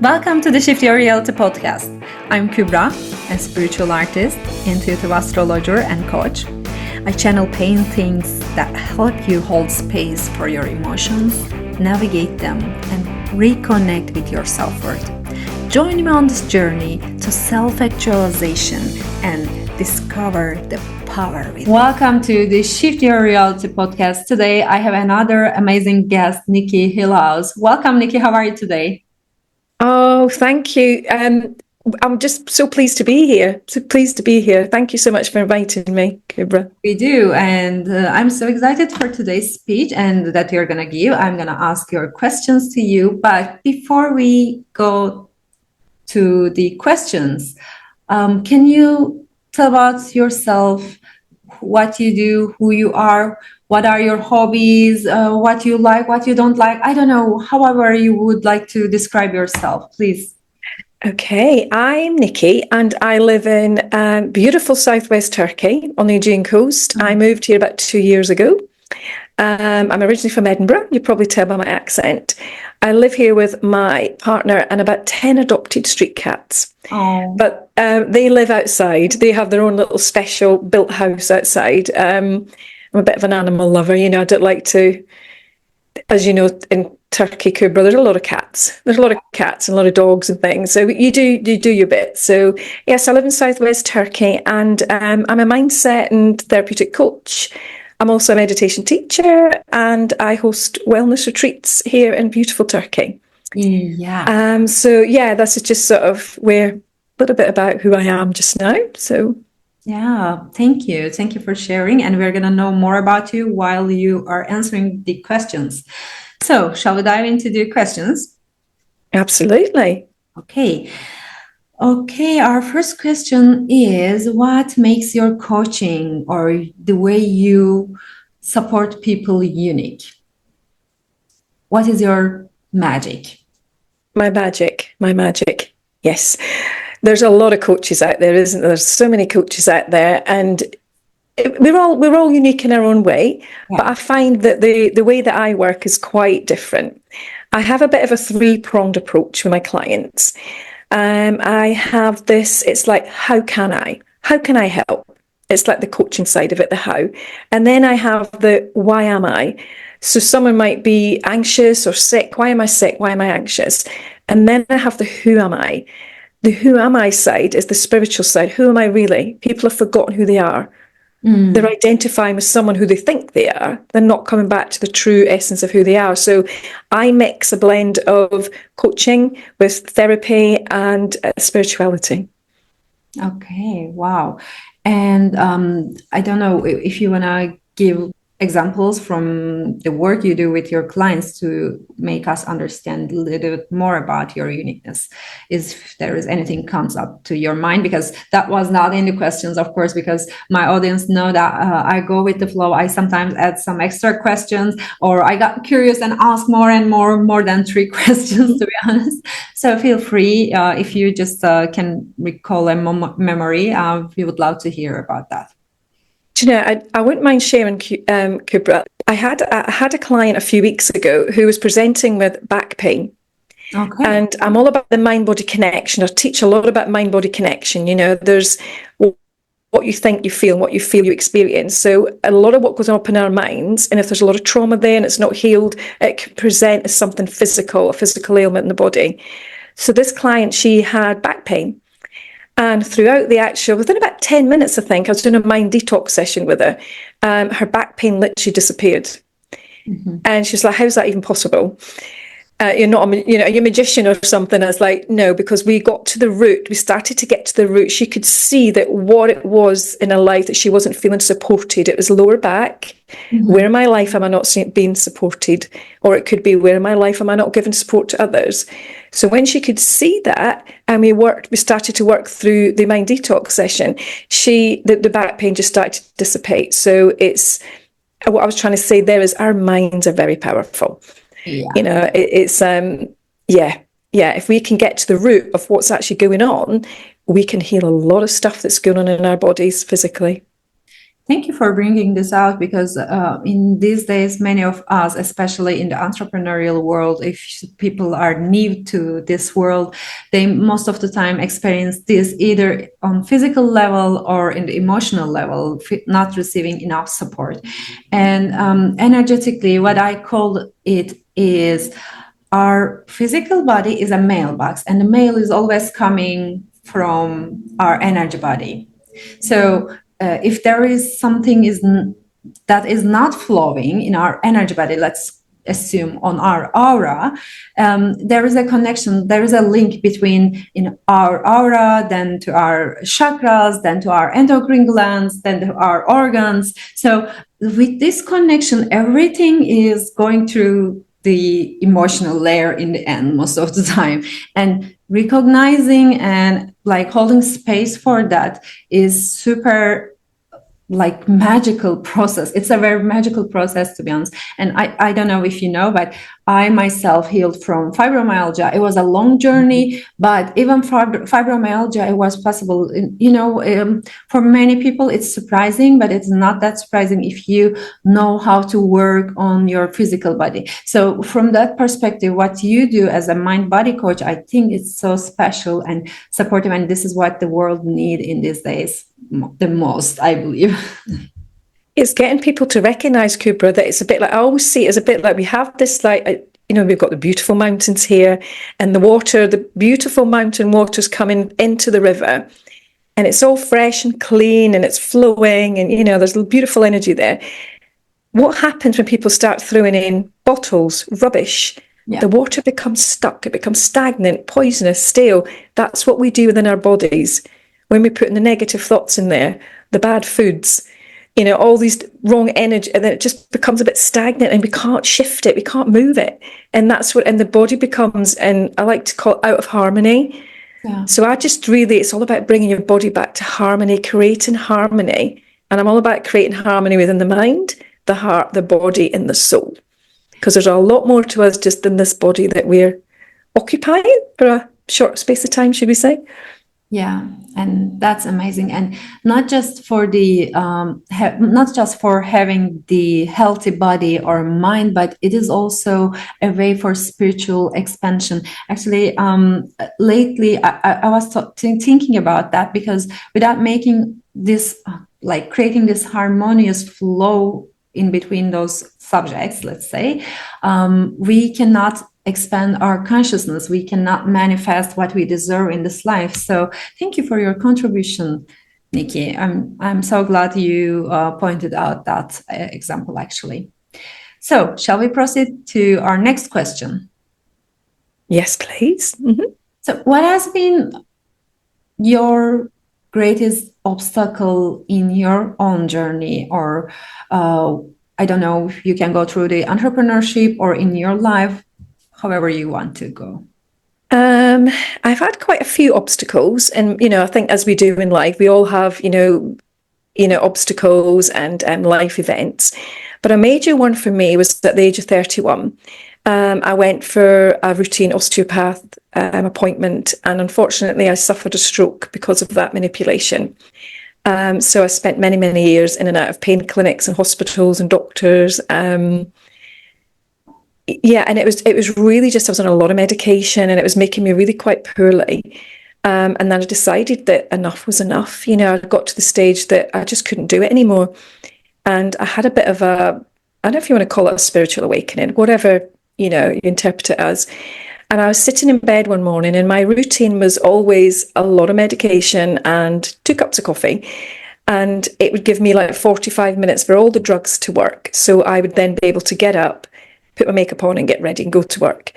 Welcome to the Shift Your Reality podcast. I'm Kubra, a spiritual artist, intuitive astrologer, and coach. I channel paintings that help you hold space for your emotions, navigate them, and reconnect with your self-worth. Join me on this journey to self-actualization and discover the power within. Welcome to the Shift Your Reality podcast. Today, I have another amazing guest, Nikki Hillhouse. Welcome, Nikki. How are you today? Oh, thank you. I'm just so pleased to be here. So pleased to be here. Thank you so much for inviting me, Kubra. We do. And I'm so excited for today's speech and that you're going to give. I'm going to ask your questions to you. But before we go to the questions, can you tell about yourself, what you do, who you are, what are your hobbies, what you like, what you don't like? I don't know, however you would like to describe yourself, please. Okay, I'm Nikki and I live in beautiful southwest Turkey on the Aegean coast. I moved here about 2 years ago. I'm originally from Edinburgh, you probably tell by my accent. I live here with my partner and about 10 adopted street cats. Oh. But they live outside. They have their own little special built house outside. I'm a bit of an animal lover, I don't like to, as you know, in Turkey, Kubra, there's a lot of cats. There's a lot of cats and a lot of dogs and things. So you do your bit. So yes, I live in southwest Turkey and I'm a mindset and therapeutic coach. I'm also a meditation teacher and I host wellness retreats here in beautiful Turkey. Yeah. So that's just sort of where a little bit about who I am just now. So yeah, thank you for sharing, and we're gonna know more about you while you are answering the questions. So shall we dive into the questions? Absolutely. Okay, our first question is, what makes your coaching or the way you support people unique? What is your magic? My magic. Yes. There's a lot of coaches out there, isn't there? There's so many coaches out there, and we're all unique in our own way. Yeah. But I find that the way that I work is quite different. I have a bit of a three-pronged approach with my clients. I have this, it's like, how can I help? It's like the coaching side of it, the how. And then I have the why am I? So someone might be anxious or sick. Why am I sick? Why am I anxious? And then I have the who am I? The who am I side is the spiritual side. Who am I really? People have forgotten who they are. They're identifying with someone who they think they are. They're not coming back to the true essence of who they are. So I mix a blend of coaching with therapy and spirituality. Okay, wow. And I don't know if you want to give examples from the work you do with your clients to make us understand a little bit more about your uniqueness. If there is anything comes up to your mind, because that was not in the questions, of course, because my audience know that I go with the flow. I sometimes add some extra questions, or I got curious and ask more and more than 3 questions, to be honest. So feel free, if you just can recall a memory, we would love to hear about that. Do you know, I wouldn't mind sharing, Kubra. I had a client a few weeks ago who was presenting with back pain. Okay. And I'm all about the mind-body connection. I teach a lot about mind-body connection. There's what you think you feel and what you feel you experience. So a lot of what goes on in our minds, and if there's a lot of trauma there and it's not healed, it can present as something physical, a physical ailment in the body. So this client, she had back pain. And throughout the actual, within about 10 minutes, I think, I was doing a mind detox session with her. Her back pain literally disappeared. Mm-hmm. And she's like, how's that even possible? You're not, you're a magician or something. I was like, no, because we got to the root. We started to get to the root. She could see that what it was in her life, that she wasn't feeling supported. It was lower back. Mm-hmm. Where in my life am I not being supported? Or it could be, where in my life am I not giving support to others? So when she could see that, and we started to work through the mind detox session, the back pain just started to dissipate. So it's, what I was trying to say there is, our minds are very powerful. Yeah. If we can get to the root of what's actually going on, we can heal a lot of stuff that's going on in our bodies physically. Thank you for bringing this out because in these days, many of us, especially in the entrepreneurial world, if people are new to this world, they most of the time experience this either on physical level or in the emotional level, not receiving enough support. And energetically, what I call it is our physical body is a mailbox, and the mail is always coming from our energy body. So if there is something that is not flowing in our energy body, let's assume on our aura, there is a connection, there is a link between in our aura, then to our chakras, then to our endocrine glands, then to our organs. So with this connection, everything is going through the emotional layer in the end most of the time, and recognizing and like holding space for that is super like magical process. It's a very magical process, to be honest. And I don't know if you know, but I myself healed from fibromyalgia. It was a long journey, but even fibromyalgia, it was possible. For many people, it's surprising, but it's not that surprising if you know how to work on your physical body. So from that perspective, what you do as a mind-body coach, I think it's so special and supportive. And this is what the world needs in these days the most, I believe. It's getting people to recognize, Kubra, that it's a bit like, I always see it as a bit like we have this, like, we've got the beautiful mountains here and the beautiful mountain water's coming into the river, and it's all fresh and clean and it's flowing, and, there's beautiful energy there. What happens when people start throwing in bottles, rubbish? Yeah. The water becomes stuck, it becomes stagnant, poisonous, stale. That's what we do within our bodies when we put in the negative thoughts in there, the bad foods, all these wrong energy, and then it just becomes a bit stagnant and we can't shift it, we can't move it. And the body becomes, and I like to call it, out of harmony. Yeah. So it's all about bringing your body back to harmony, creating harmony. And I'm all about creating harmony within the mind, the heart, the body, and the soul. Because there's a lot more to us just than this body that we're occupying for a short space of time, should we say? Yeah, and that's amazing. And not just for having the healthy body or mind, but it is also a way for spiritual expansion. Actually, lately I was thinking about that, because without making this, like creating this harmonious flow in between those subjects, let's say, we cannot expand our consciousness. We cannot manifest what we deserve in this life. So thank you for your contribution, Nikki. I'm so glad you pointed out that example, actually. So shall we proceed to our next question? Yes, please. Mm-hmm. So what has been your greatest obstacle in your own journey, or I don't know if you can go through the entrepreneurship or in your life, however you want to go? I've had quite a few obstacles, and I think as we do in life, we all have obstacles and life events. But a major one for me was at the age of 31. I went for a routine osteopath appointment, and unfortunately I suffered a stroke because of that manipulation. So I spent many, many years in and out of pain clinics and hospitals and doctors. Yeah, and it was really just, I was on a lot of medication and it was making me really quite poorly. And then I decided that enough was enough. I got to the stage that I just couldn't do it anymore. And I had a bit of I don't know if you want to call it a spiritual awakening, whatever, you interpret it as. And I was sitting in bed one morning and my routine was always a lot of medication and 2 cups of coffee. And it would give me like 45 minutes for all the drugs to work. So I would then be able to get up, put my makeup on and get ready and go to work.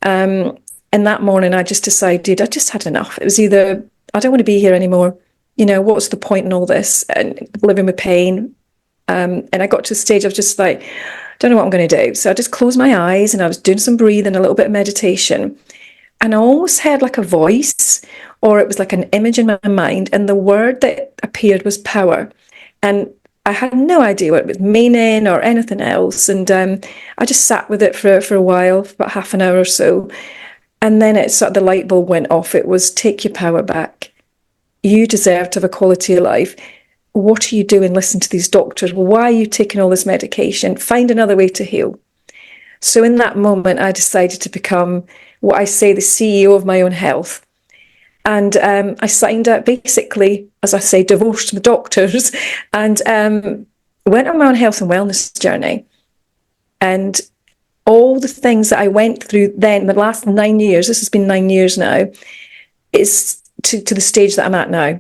And that morning I just decided I just had enough. It was either, I don't want to be here anymore. What's the point in all this and living with pain? And I got to a stage of just like, don't know what I'm going to do. So I just closed my eyes and I was doing some breathing, a little bit of meditation. And I almost heard like a voice, or it was like an image in my mind. And the word that appeared was power. And I had no idea what it was meaning or anything else. And I just sat with it for a while, for about half an hour or so. And then the light bulb went off. It was, take your power back. You deserve to have a quality of life. what are you doing? Listen to these doctors. Why are you taking all this medication? Find another way to heal. So in that moment, I decided to become what I say, the CEO of my own health. And I signed up, basically, as I say, divorced the doctors, and went on my own health and wellness journey. And all the things that I went through then, the last 9 years, this has been 9 years now, is to the stage that I'm at now.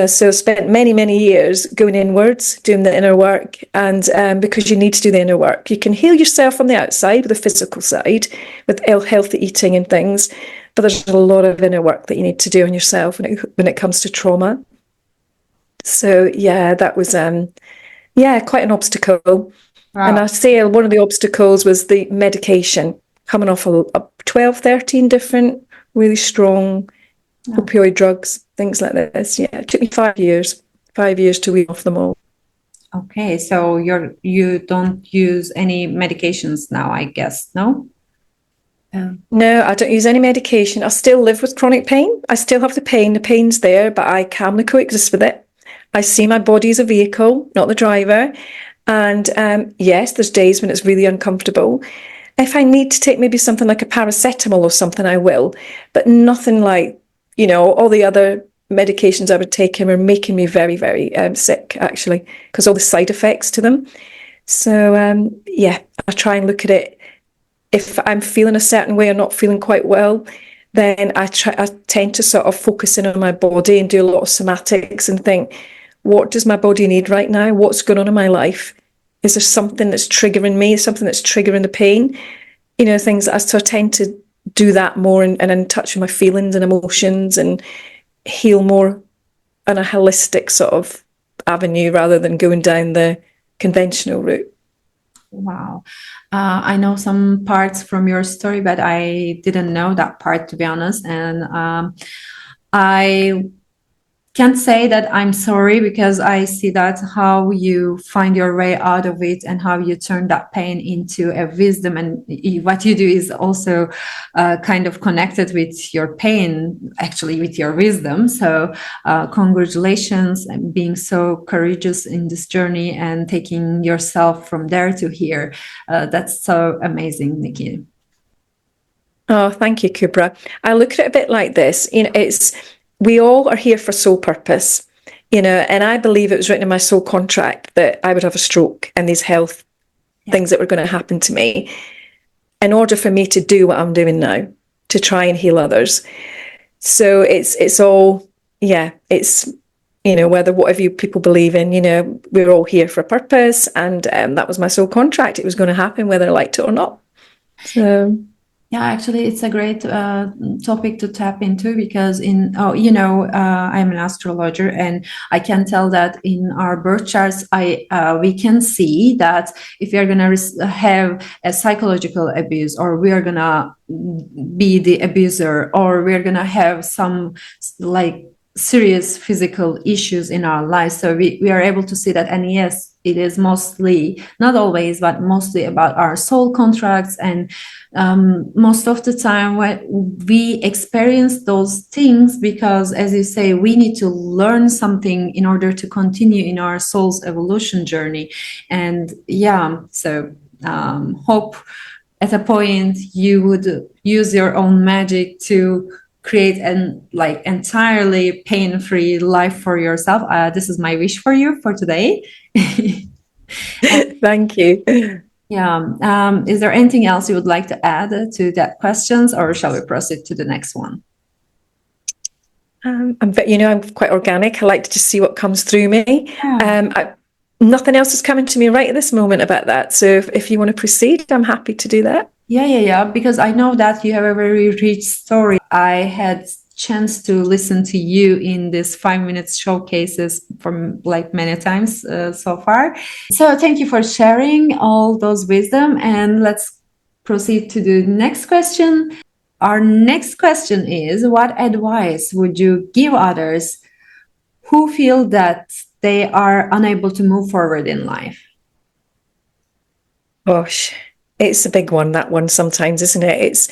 So I spent many, many years going inwards, doing the inner work. And because you need to do the inner work, you can heal yourself from the outside with the physical side, with healthy eating and things. But there's a lot of inner work that you need to do on yourself when it comes to trauma. So, yeah, that was, quite an obstacle. Wow. And I say one of the obstacles was the medication, coming off 12, 13 different really strong opioid drugs, things like this. Yeah, it took me 5 years to wean off them all. Okay, so you don't use any medications now, I guess, no? No, I don't use any medication. I still live with chronic pain. I still have the pain. The pain's there, but I calmly coexist with it. I see my body as a vehicle, not the driver. And yes, there's days when it's really uncomfortable. If I need to take maybe something like a paracetamol or something, I will. But nothing like, all the other medications I would take were making me very, very sick, actually, because all the side effects to them. So, I try and look at it. If I'm feeling a certain way or not feeling quite well, then I tend to sort of focus in on my body and do a lot of somatics and think, what does my body need right now? What's going on in my life? Is there something that's triggering me, something that's triggering the pain? Things that I sort of tend to do that more and in touch with my feelings and emotions and heal more on a holistic sort of avenue rather than going down the conventional route. Wow. I know some parts from your story, but I didn't know that part, to be honest. And I can't say that I'm sorry, because I see that how you find your way out of it and how you turn that pain into a wisdom. And what you do is also kind of connected with your pain, actually with your wisdom. So congratulations and being so courageous in this journey and taking yourself from there to here. That's so amazing, Nikki. Oh, thank you, Kubra. I look at it a bit like this. We all are here for soul purpose, and I believe it was written in my soul contract that I would have a stroke and these health things that were going to happen to me in order for me to do what I'm doing now, to try and heal others. So it's all, it's, whether whatever you people believe in, we're all here for a purpose. And that was my soul contract. It was going to happen whether I liked it or not. So... Yeah, actually, it's a great topic to tap into, because I'm an astrologer, and I can tell that in our birth charts, we can see that if we are going to have a psychological abuse, or we are going to be the abuser, or we're going to have some like serious physical issues in our lives. So we are able to see that. And yes, it is mostly, not always, but mostly about our soul contracts. And most of the time when we experience those things, because as you say, we need to learn something in order to continue in our soul's evolution journey. And so hope at a point you would use your own magic to create an entirely pain-free life for yourself. This is my wish for you for today. Thank you. Yeah. Is there anything else you would like to add to that questions, or shall we proceed to the next one? I'm quite organic. I like to just see what comes through me. Yeah. Nothing else is coming to me right at this moment about that. So if you want to proceed, I'm happy to do that. Yeah. Because I know that you have a very rich story. I had chance to listen to you in this 5 minutes showcases from many times so far. So thank you for sharing all those wisdom, and let's proceed to the next question. Our next question is, what advice would you give others who feel that they are unable to move forward in life? Gosh, it's a big one, that one sometimes, isn't it?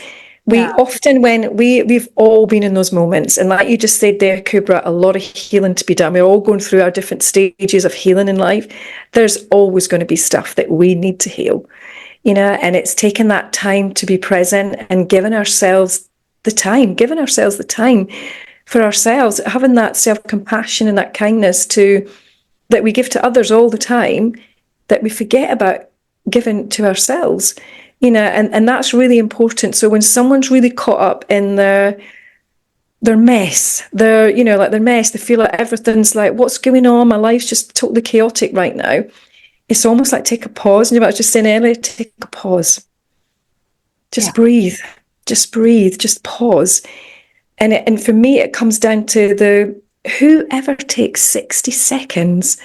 We often, we've all been in those moments, and like you just said there, Kubra, a lot of healing to be done. We're all going through our different stages of healing in life. There's always going to be stuff that we need to heal, and it's taking that time to be present and giving ourselves the time for ourselves, having that self-compassion and that kindness that we give to others all the time, that we forget about giving to ourselves. And that's really important. So when someone's really caught up in their mess, their mess, they feel like everything's like, what's going on? My life's just totally chaotic right now. It's almost like take a pause. And I was just saying earlier, take a pause. Just breathe. Just breathe. Just pause. And for me, it comes down to whoever takes 60 seconds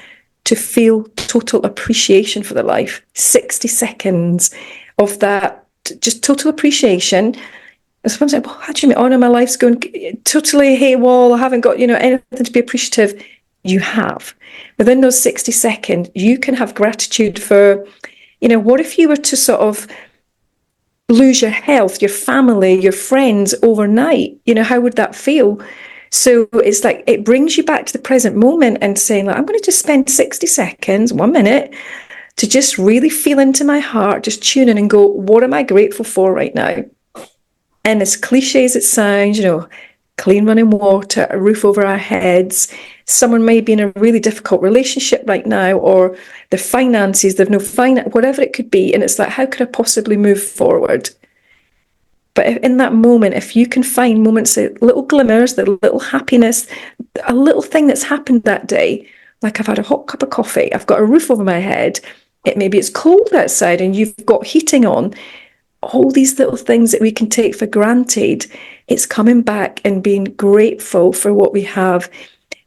to feel total appreciation for their life, 60 seconds of that, just total appreciation. And sometimes I'm like, well, how do you mean, oh no, my life's going totally haywire, I haven't got, anything to be appreciative. You have. Within those 60 seconds, you can have gratitude for, what if you were to sort of lose your health, your family, your friends overnight? How would that feel? So it's like it brings you back to the present moment and saying, like, I'm going to just spend 60 seconds, 1 minute, to just really feel into my heart, just tune in and go, what am I grateful for right now? And as cliche as it sounds, clean running water, a roof over our heads. Someone may be in a really difficult relationship right now, or their finances, they've no finance, whatever it could be. And it's like, how could I possibly move forward? But in that moment, if you can find moments, little glimmers, the little happiness, a little thing that's happened that day, like I've had a hot cup of coffee, I've got a roof over my head, maybe it's cold outside and you've got heating on, all these little things that we can take for granted, it's coming back and being grateful for what we have.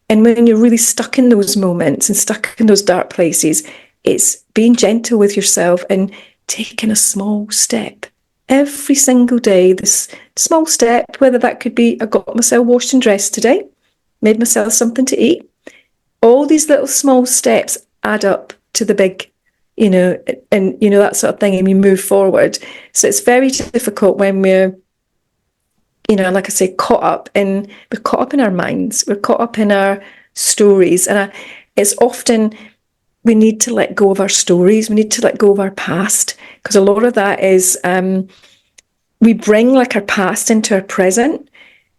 And when you're really stuck in those moments and stuck in those dark places, it's being gentle with yourself and taking a small step. Every single day, this small step, whether that could be, I got myself washed and dressed today, made myself something to eat. All these little small steps add up to the big, and that sort of thing, and we move forward. So it's very difficult when we're, like I say, we're caught up in our minds, we're caught up in our stories. And it's often, we need to let go of our stories. We need to let go of our past, because a lot of that is we bring like our past into our present,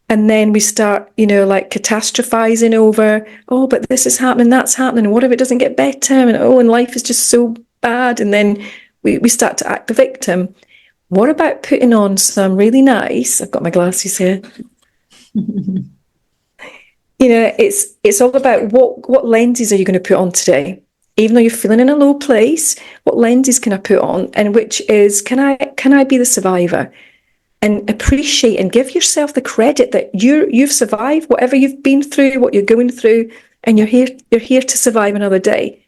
and then we start, like catastrophizing over, oh, but this is happening, that's happening, and what if it doesn't get better? And life is just so bad. And then we start to act the victim. What about putting on some really nice, I've got my glasses here, it's all about what lenses are you going to put on today? Even though you're feeling in a low place, what lenses can I put on? And which is, can I be the survivor? And appreciate and give yourself the credit that you've survived whatever you've been through, what you're going through, and you're here to survive another day,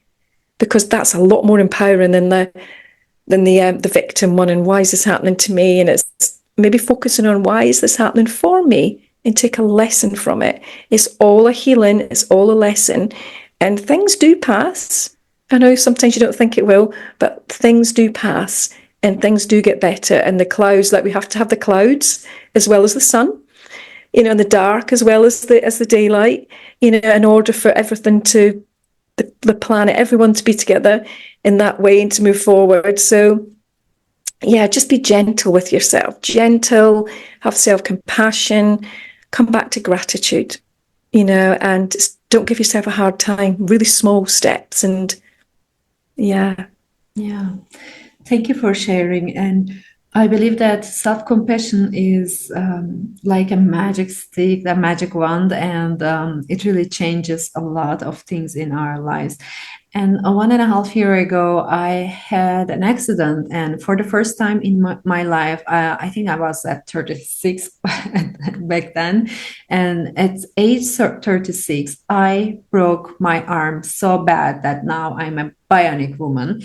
because that's a lot more empowering than the victim one. And why is this happening to me? And it's maybe focusing on, why is this happening for me, and take a lesson from it. It's all a healing. It's all a lesson, and things do pass. I know sometimes you don't think it will, but things do pass and things do get better. And the clouds, like we have to have the clouds as well as the sun, and the dark as well as the daylight, in order for everything to, the planet, everyone to be together in that way and to move forward. So yeah, just be gentle with yourself, gentle, have self-compassion, come back to gratitude, and don't give yourself a hard time, really small steps. And yeah. Thank you for sharing. And I believe that self-compassion is like a magic stick, a magic wand, and it really changes a lot of things in our lives. And 1.5 years ago, I had an accident. And for the first time in my life, I think I was at 36 back then. And at age 36, I broke my arm so bad that now I'm a bionic woman.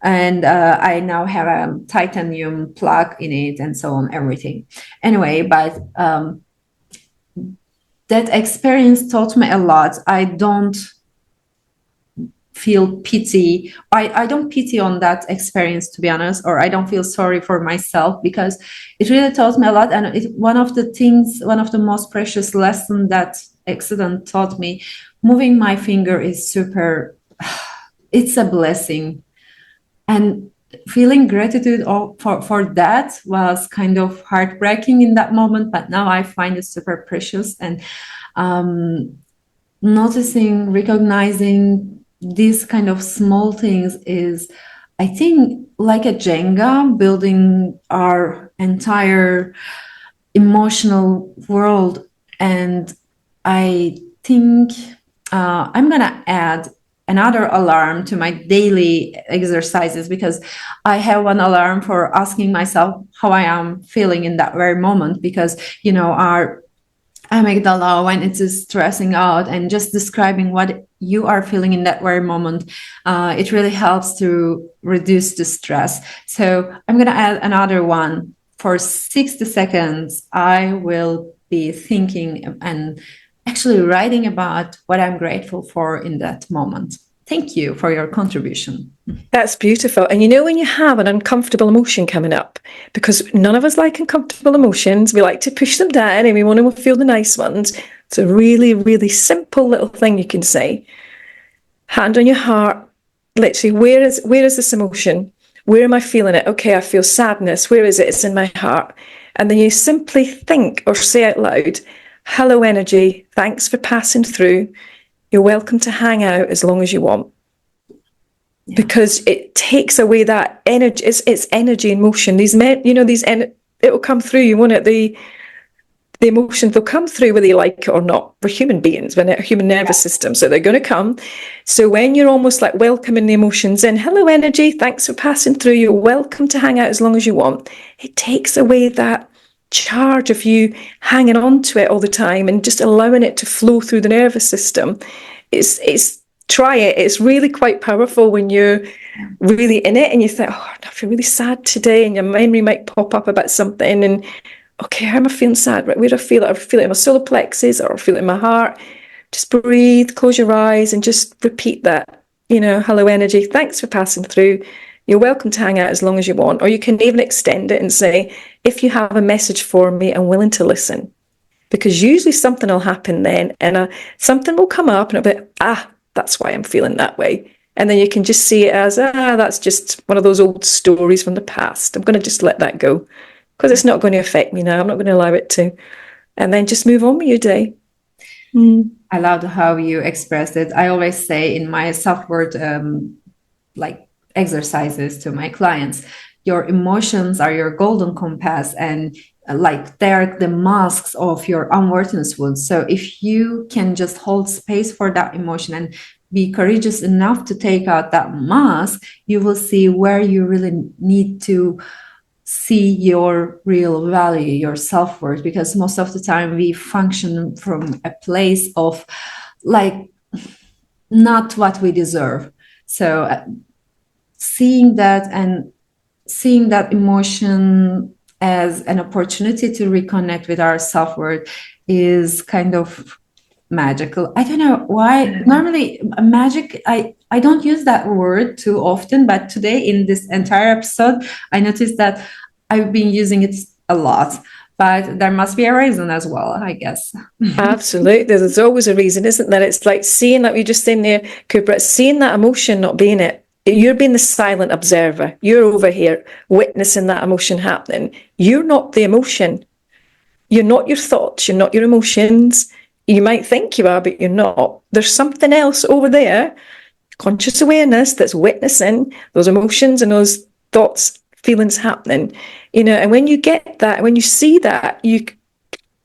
And I now have a titanium plug in it and so on, everything. Anyway, but that experience taught me a lot. I don't feel pity. I don't pity on that experience, to be honest, or I don't feel sorry for myself, because it really taught me a lot. And one of the most precious lessons that accident taught me, moving my finger is super, it's a blessing. And feeling gratitude for that was kind of heartbreaking in that moment, but now I find it super precious. And noticing, recognizing these kind of small things is, I think, like a Jenga, building our entire emotional world. And I think I'm gonna add another alarm to my daily exercises, because I have one alarm for asking myself how I am feeling in that very moment, because our amygdala, when it is stressing out, and just describing what you are feeling in that very moment, it really helps to reduce the stress. So I'm going to add another one. For 60 seconds, I will be thinking and actually writing about what I'm grateful for in that moment. Thank you for your contribution. That's beautiful. And when you have an uncomfortable emotion coming up, because none of us like uncomfortable emotions, we like to push them down and we want to feel the nice ones. It's a really, really simple little thing you can say. Hand on your heart, literally, where is this emotion? Where am I feeling it? Okay, I feel sadness. Where is it? It's in my heart. And then you simply think or say out loud, hello, energy. Thanks for passing through. You're welcome to hang out as long as you want. Yeah. Because it takes away that energy. It's energy in motion. It will come through you, won't it? The emotions, they'll come through whether you like it or not. We're human beings, we're a human nervous system, so they're going to come. So when you're almost like welcoming the emotions in, hello energy, thanks for passing through, you're welcome to hang out as long as you want, it takes away that charge of you hanging on to it all the time and just allowing it to flow through the nervous system. Try it. It's really quite powerful when you're really in it and you think, oh, I feel really sad today, and your memory might pop up about something, and okay, how am I feeling sad? Right, where do I feel it? I feel it in my solar plexus, or I feel it in my heart. Just breathe, close your eyes, and just repeat that. Hello energy, thanks for passing through. You're welcome to hang out as long as you want. Or you can even extend it and say, if you have a message for me, I'm willing to listen. Because usually something will happen then, and something will come up, and it'll be, that's why I'm feeling that way. And then you can just see it as, that's just one of those old stories from the past. I'm going to just let that go, because it's not going to affect me now. I'm not going to allow it to. And then just move on with your day. I loved how you expressed it. I always say in my self-worth exercises to my clients, your emotions are your golden compass, and they're the masks of your unworthiness wounds. So if you can just hold space for that emotion and be courageous enough to take out that mask, you will see where you really need to see your real value, your self-worth, because most of the time we function from a place of not what we deserve. So seeing that emotion as an opportunity to reconnect with our self-worth is kind of magical. I don't know why. Normally magic, I don't use that word too often, but today in this entire episode I noticed that I've been using it a lot, but there must be a reason as well, I guess. Absolutely, there's always a reason, isn't there? It's like seeing, like we just saying there, Cooper, seeing that emotion, not being it. You're being the silent observer. You're over here witnessing that emotion happening. You're not the emotion. You're not your thoughts. You're not your emotions. You might think you are, but you're not. There's something else over there, conscious awareness, that's witnessing those emotions and those thoughts, feelings happening. And when you get that, when you see that,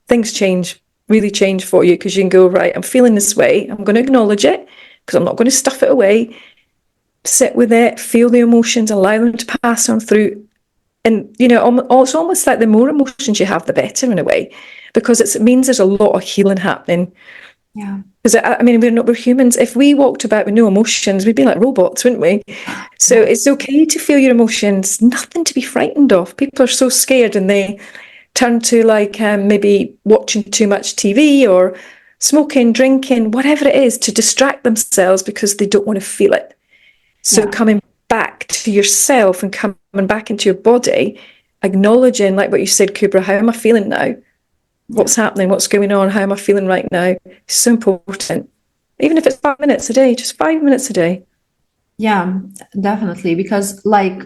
things change, really change for you, because you can go, right, I'm feeling this way. I'm going to acknowledge it, because I'm not going to stuff it away. Sit with it, feel the emotions, allow them to pass on through. And, it's almost like the more emotions you have, the better in a way, because it means there's a lot of healing happening. Yeah. Because, we're humans. If we walked about with no emotions, we'd be like robots, wouldn't we? So it's okay to feel your emotions, nothing to be frightened of. People are so scared, and they turn to maybe watching too much TV or smoking, drinking, whatever it is, to distract themselves because they don't want to feel it. So Yeah. coming back to yourself and coming back into your body, acknowledging, like what you said, Kubra, how am I feeling now? Yeah. What's happening? What's going on? How am I feeling right now? It's so important. Even if it's 5 minutes a day, just 5 minutes a day. Yeah, definitely. Because like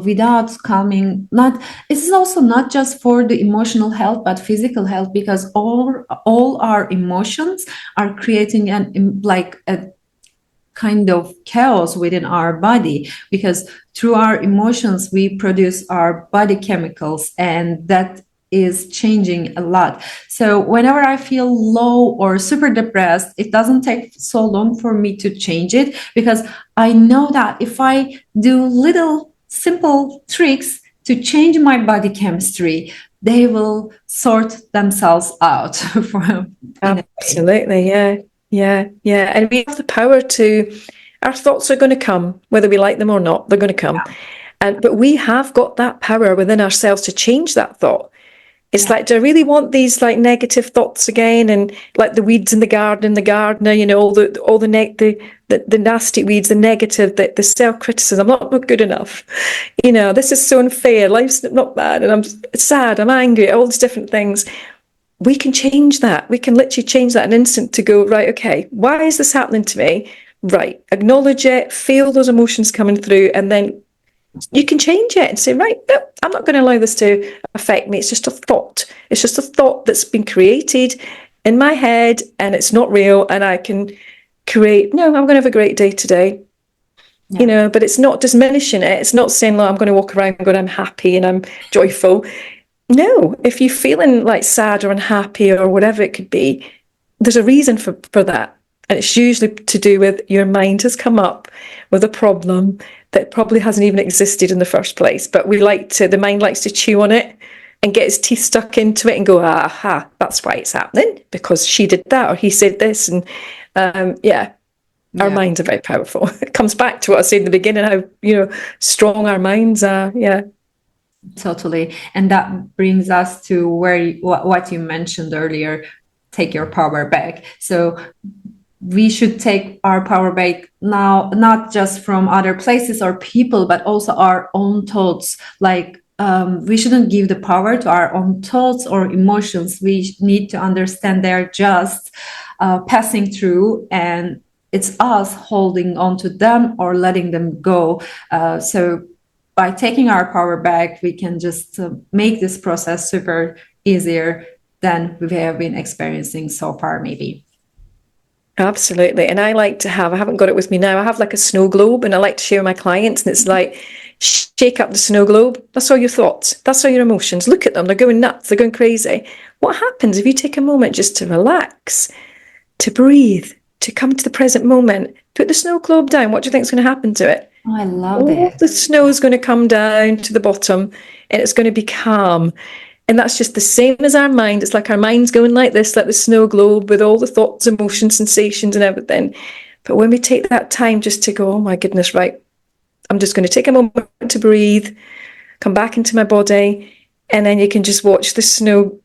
without calming, not it's also not just for the emotional health, but physical health. Because all our emotions are creating like a kind of chaos within our body. Because through our emotions we produce our body chemicals, and that is changing a lot. So whenever I feel low or super depressed, it doesn't take so long for me to change it, because I know that if I do little simple tricks to change my body chemistry, they will sort themselves out from in a way. Absolutely, yeah, yeah, yeah. And we have the power to, our thoughts are going to come, whether we like them or not, they're going to come. But we have got that power within ourselves to change that thought. It's Yeah. like, do I really want these like negative thoughts again? And like the weeds in the garden, the gardener, all the nasty weeds, the negative, the self criticism. I'm not good enough. This is so unfair. Life's not bad, and I'm sad. I'm angry. All these different things. We can change that. We can literally change that in an instant to go, right, okay, why is this happening to me? Right, acknowledge it, feel those emotions coming through, and then you can change it and say, right, no, I'm not going to allow this to affect me. It's just a thought. It's just a thought that's been created in my head, and it's not real, and I can create, no, I'm going to have a great day today. Yeah. But it's not diminishing it. It's not saying, I'm going to walk around going, I'm happy and I'm joyful. No, if you're feeling like sad or unhappy or whatever it could be, there's a reason for that. And it's usually to do with your mind has come up with a problem that probably hasn't even existed in the first place. But the mind likes to chew on it and get its teeth stuck into it and go, aha, that's why it's happening, because she did that or he said this. And yeah, our Yeah. minds are very powerful. It comes back to what I said in the beginning, how, strong our minds are. Yeah. Totally. And that brings us to what you mentioned earlier, take your power back. So we should take our power back now, not just from other places or people, but also our own thoughts. Like we shouldn't give the power to our own thoughts or emotions. We need to understand they're just passing through, and it's us holding on to them or letting them go. So by taking our power back, we can just make this process super easier than we have been experiencing so far, maybe. Absolutely. And I haven't got it with me now. I have like a snow globe and I like to share with my clients. And it's like, shake up the snow globe. That's all your thoughts. That's all your emotions. Look at them. They're going nuts. They're going crazy. What happens if you take a moment just to relax, to breathe, to come to the present moment? Put the snow globe down. What do you think is going to happen to it? Oh, I love All it. the snow is going to come down to the bottom and it's going to be calm. And that's just the same as our mind. It's like our mind's going like this, like the snow globe with all the thoughts, emotions, sensations, and everything. But when we take that time just to go, oh my goodness, right, I'm just going to take a moment to breathe, come back into my body, and then you can just watch the snow,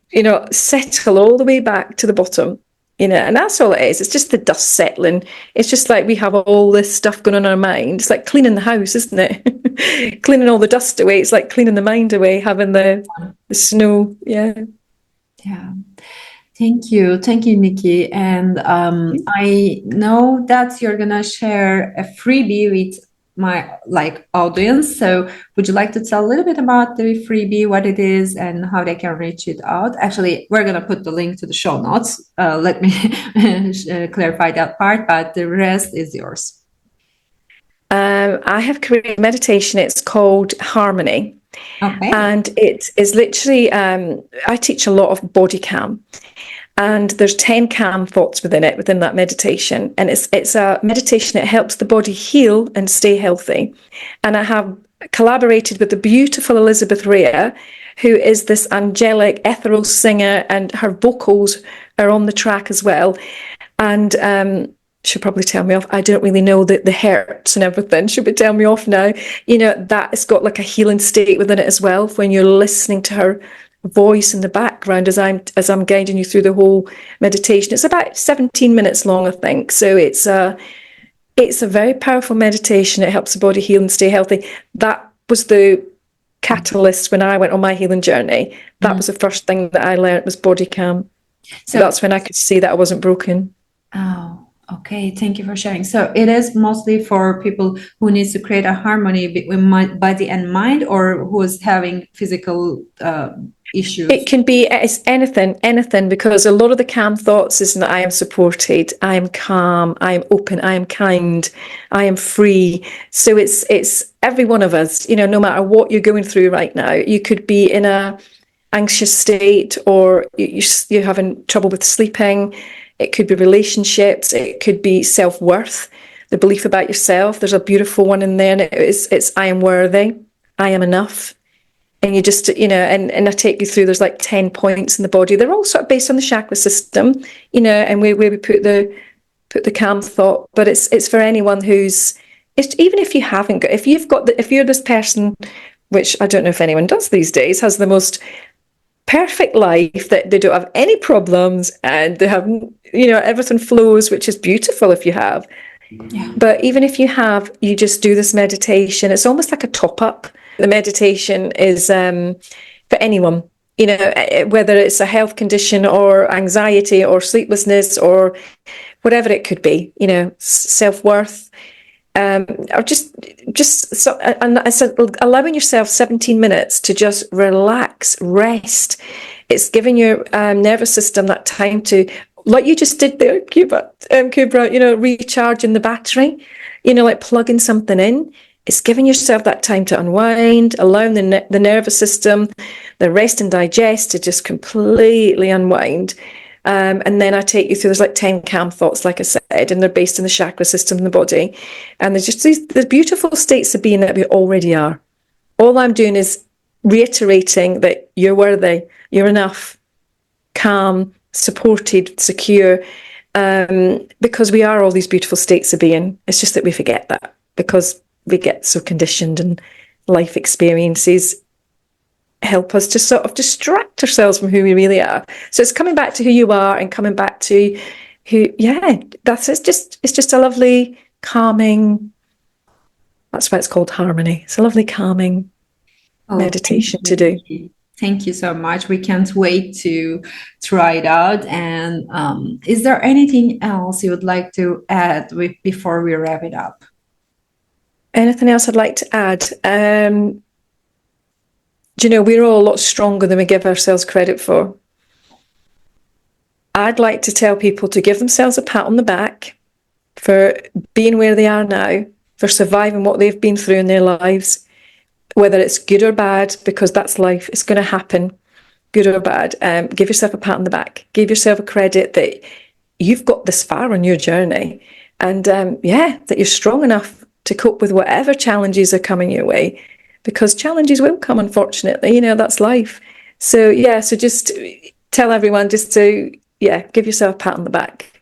settle all the way back to the bottom. And that's all it is. It's just the dust settling. It's just like we have all this stuff going on in our mind. It's like cleaning the house, isn't it? Cleaning all the dust away. It's like cleaning the mind away, having the snow. Yeah. Yeah. Thank you, Nikki. And I know that you're gonna share a freebie with my audience. So would you like to tell a little bit about the freebie, what it is, and how they can reach it out? Actually, we're gonna put the link to the show notes. Let me clarify that part, but the rest is yours. I have created meditation. It's called Harmony. Okay. And it is literally, I teach a lot of body calm. And there's 10 calm thoughts within that meditation. And it's a meditation that helps the body heal and stay healthy. And I have collaborated with the beautiful Elizabeth Rea, who is this angelic ethereal singer, and her vocals are on the track as well. And she'll probably tell me off. I don't really know the hertz and everything. She'll be telling me off now. That it's got like a healing state within it as well when you're listening to her voice in the background as I'm guiding you through the whole meditation. It's about 17 minutes long, I think. So it's a very powerful meditation. It helps the body heal and stay healthy. That was the catalyst when I went on my healing journey. That was the first thing that I learned was body calm. So that's when I could see that I wasn't broken. Oh, okay. Thank you for sharing. So it is mostly for people who needs to create a harmony between body and mind, or who is having physical issues. It can be it's anything, because a lot of the calm thoughts is that I am supported, I am calm, I am open, I am kind, I am free. So it's every one of us, no matter what you're going through right now. You could be in a anxious state, or you're having trouble with sleeping. It could be relationships. It could be self-worth, the belief about yourself. There's a beautiful one in there, and it's I am worthy, I am enough. And you just, and I take you through, there's like 10 points in the body. They're all sort of based on the chakra system, and where we put the calm thought. But it's for anyone even if you haven't got, if you're this person, which I don't know if anyone does these days, has the most perfect life, that they don't have any problems, and they have, everything flows, which is beautiful if you have. Yeah. But even if you have, you just do this meditation. It's almost like a top up. The meditation is for anyone, whether it's a health condition or anxiety or sleeplessness or whatever it could be, self-worth. Or and I said, allowing yourself 17 minutes to just relax, rest. It's giving your nervous system that time to, like you just did there, Kubra, recharging the battery, like plugging something in. It's giving yourself that time to unwind, allowing the nervous system, the rest and digest, to just completely unwind. And then I take you through, there's like 10 calm thoughts, like I said, and they're based in the chakra system in the body. And there's just the beautiful states of being that we already are. All I'm doing is reiterating that you're worthy, you're enough, calm, supported, secure, because we are all these beautiful states of being. It's just that we forget that because we get so conditioned, and life experiences help us to sort of distract ourselves from who we really are. So it's coming back to who you are and coming back to it's just a lovely calming, that's why it's called harmony. It's a lovely calming meditation to do. Thank you so much. We can't wait to try it out. And is there anything else you would like to add before we wrap it up? Anything else I'd like to add? We're all a lot stronger than we give ourselves credit for. I'd like to tell people to give themselves a pat on the back for being where they are now, for surviving what they've been through in their lives, whether it's good or bad, because that's life. It's going to happen, good or bad. Give yourself a pat on the back. Give yourself a credit that you've got this far on your journey, and that you're strong enough to cope with whatever challenges are coming your way, because challenges will come, unfortunately, that's life. So just tell everyone just to, give yourself a pat on the back.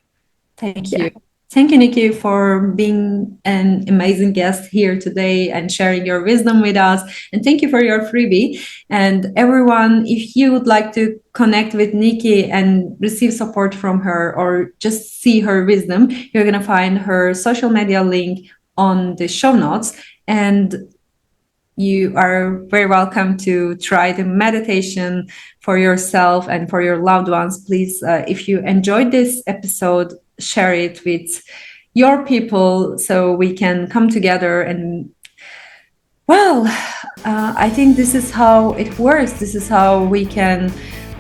Thank you. Thank you, Nikki, for being an amazing guest here today and sharing your wisdom with us. And thank you for your freebie. And everyone, if you would like to connect with Nikki and receive support from her, or just see her wisdom, you're going to find her social media link on the show notes. And you are very welcome to try the meditation for yourself and for your loved ones. Please, if you enjoyed this episode, share it with your people so we can come together. And I think this is how it works. This is how we can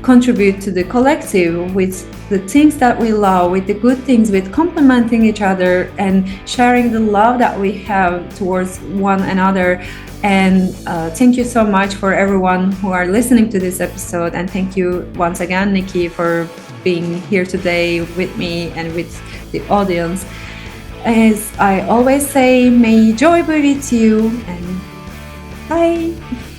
contribute to the collective with the things that we love, with the good things, with complimenting each other and sharing the love that we have towards one another. And thank you so much for everyone who are listening to this episode. And thank you once again, Nikki, for being here today with me and with the audience. As I always say, may joy be with you, and bye.